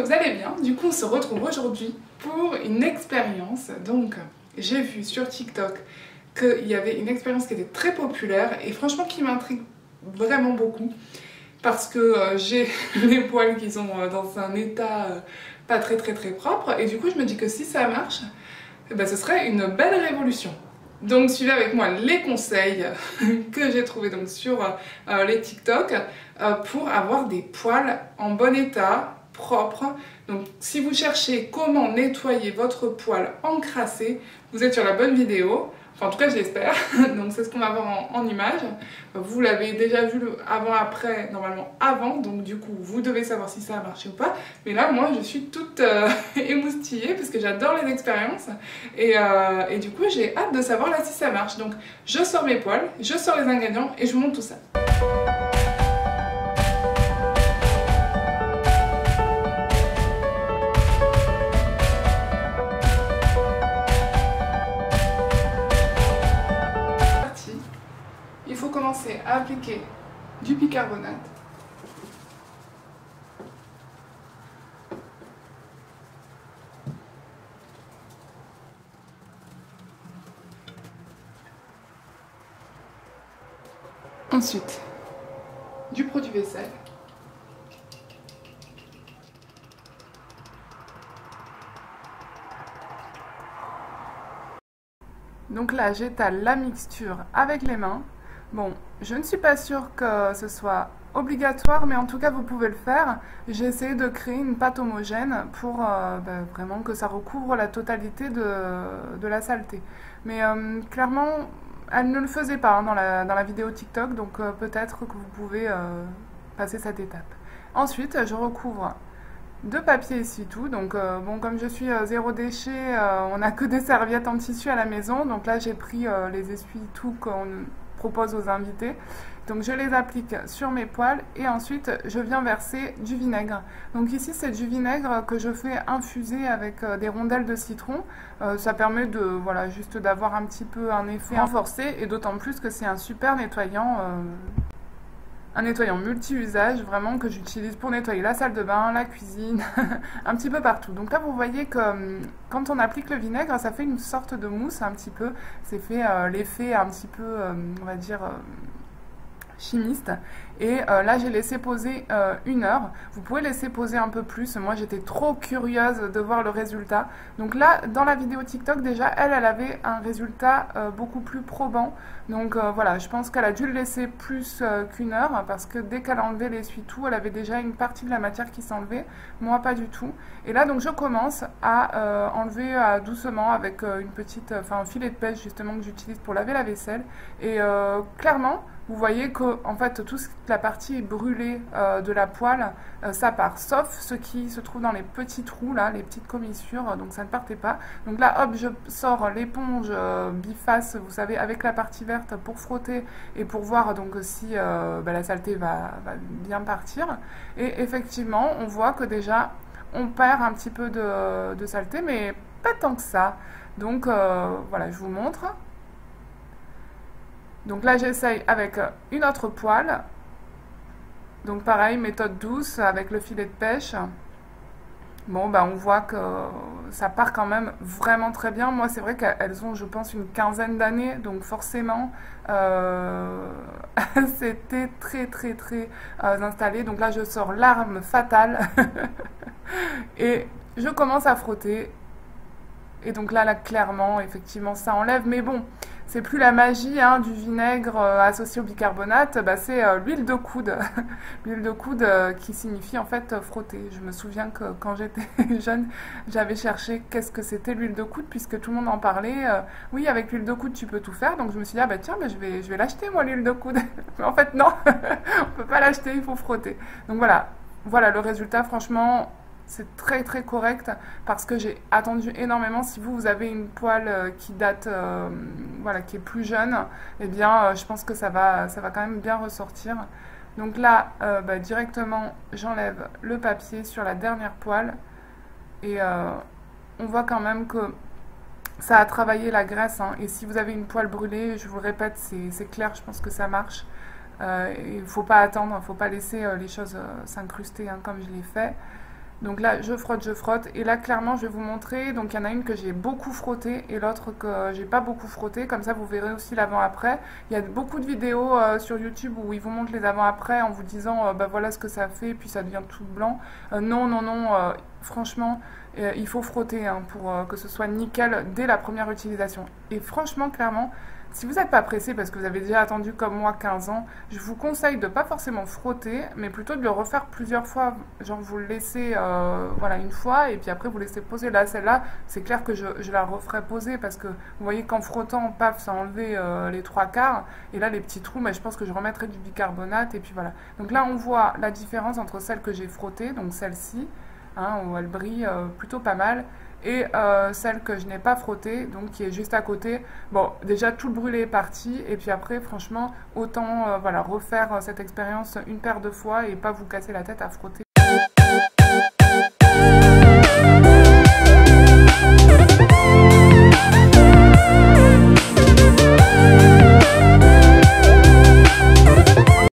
vous allez bien. Du coup, on se retrouve aujourd'hui pour une expérience. Donc, j'ai vu sur TikTok qu'il y avait une expérience qui était très populaire et franchement qui m'intrigue vraiment beaucoup parce que j'ai les poils qui sont dans un état pas très propre et du coup, je me dis que si ça marche, eh ben, ce serait une belle révolution. Donc suivez avec moi les conseils que j'ai trouvés donc sur les TikTok pour avoir des poils en bon état, propres. Donc si vous cherchez comment nettoyer votre poil encrassé, vous êtes sur la bonne vidéo. Enfin en tout cas je l'espère. Donc c'est ce qu'on va voir en image. Vous l'avez déjà vu avant-après, normalement avant. Donc du coup vous devez savoir si ça a marché ou pas. Mais là moi je suis toute émoustillée parce que j'adore les expériences. Et du coup j'ai hâte de savoir là si ça marche. Donc je sors mes poils, je sors les ingrédients et je vous montre tout ça. Il faut commencer à appliquer du bicarbonate. Ensuite, du produit vaisselle. Donc là, j'étale la mixture avec les mains. Bon, je ne suis pas sûre que ce soit obligatoire, mais en tout cas, vous pouvez le faire. J'ai essayé de créer une pâte homogène pour vraiment que ça recouvre la totalité de la saleté. Mais clairement, elle ne le faisait pas hein, dans la vidéo TikTok, donc peut-être que vous pouvez passer cette étape. Ensuite, je recouvre de papier essuie-tout. Donc bon, comme je suis zéro déchet, on n'a que des serviettes en tissu à la maison. Donc là, j'ai pris les essuie-tout qu'on propose aux invités. Donc je les applique sur mes poils et ensuite je viens verser du vinaigre. Donc ici c'est du vinaigre que je fais infuser avec des rondelles de citron. Ça permet de voilà juste d'avoir un petit peu un effet renforcé et d'autant plus que c'est un super nettoyant. Un nettoyant multi-usage, vraiment, que j'utilise pour nettoyer la salle de bain, la cuisine, un petit peu partout. Donc là, vous voyez que quand on applique le vinaigre, ça fait une sorte de mousse un petit peu. C'est fait l'effet un petit peu, on va dire, chimiste. Et là, j'ai laissé poser 1 heure. Vous pouvez laisser poser un peu plus. Moi, j'étais trop curieuse de voir le résultat. Donc là, dans la vidéo TikTok, déjà, elle avait un résultat beaucoup plus probant. Donc voilà, je pense qu'elle a dû le laisser plus qu'1 heure parce que dès qu'elle a enlevé l'essuie-tout, elle avait déjà une partie de la matière qui s'enlevait. Moi, pas du tout. Et là, donc, je commence à enlever doucement avec un filet de pêche justement que j'utilise pour laver la vaisselle. Et clairement, vous voyez que en fait toute la partie brûlée de la poêle, ça part, sauf ce qui se trouve dans les petits trous là, les petites commissures, donc ça ne partait pas. Donc là hop, je sors l'éponge biface, vous savez, avec la partie verte pour frotter et pour voir donc si la saleté va bien partir. Et effectivement, on voit que déjà on perd un petit peu de saleté, mais pas tant que ça. Donc voilà, je vous montre. Donc là, j'essaye avec une autre poêle. Donc pareil, méthode douce avec le filet de pêche. Bon, on voit que ça part quand même vraiment très bien. Moi, c'est vrai qu'elles ont, je pense, une quinzaine d'années. Donc forcément, c'était très installé. Donc là, je sors l'arme fatale. Et je commence à frotter. Et donc là, clairement, effectivement, ça enlève. Mais bon, c'est plus la magie hein, du vinaigre associé au bicarbonate, c'est l'huile de coude. L'huile de coude qui signifie en fait frotter. Je me souviens que quand j'étais jeune, j'avais cherché qu'est-ce que c'était l'huile de coude, puisque tout le monde en parlait. Oui, avec l'huile de coude, tu peux tout faire. Donc je me suis dit, ah tiens, je vais l'acheter moi, l'huile de coude. Mais en fait, non, on peut pas l'acheter, il faut frotter. Donc voilà le résultat, franchement. C'est très correct parce que j'ai attendu énormément. Si vous avez une poêle qui date, qui est plus jeune, eh bien je pense que ça va quand même bien ressortir. Donc là, directement, j'enlève le papier sur la dernière poêle et on voit quand même que ça a travaillé la graisse. Hein. Et si vous avez une poêle brûlée, je vous le répète, c'est clair, je pense que ça marche. Il ne faut pas attendre, il ne faut pas laisser les choses s'incruster comme je l'ai fait. Donc là, je frotte. Et là, clairement, je vais vous montrer. Donc il y en a une que j'ai beaucoup frottée et l'autre que j'ai pas beaucoup frotté. Comme ça, vous verrez aussi l'avant-après. Il y a beaucoup de vidéos sur YouTube où ils vous montrent les avant-après en vous disant, bah voilà ce que ça fait, puis ça devient tout blanc. Non, non, non. Franchement, il faut frotter hein, pour que ce soit nickel dès la première utilisation. Et franchement, clairement, si vous n'êtes pas pressé parce que vous avez déjà attendu comme moi 15 ans, je vous conseille de ne pas forcément frotter, mais plutôt de le refaire plusieurs fois. Genre vous le laissez voilà, une fois et puis après vous laissez poser. Là, celle-là, c'est clair que je la referai poser parce que vous voyez qu'en frottant, paf, ça a enlevé les trois quarts. Et là, les petits trous, mais je pense que je remettrai du bicarbonate et puis voilà. Donc là, on voit la différence entre celle que j'ai frottée, donc celle-ci, hein, où elle brille plutôt pas mal, et celle que je n'ai pas frottée, donc qui est juste à côté. Bon, déjà tout le brûlé est parti, et puis après, franchement, autant voilà, refaire cette expérience une paire de fois et pas vous casser la tête à frotter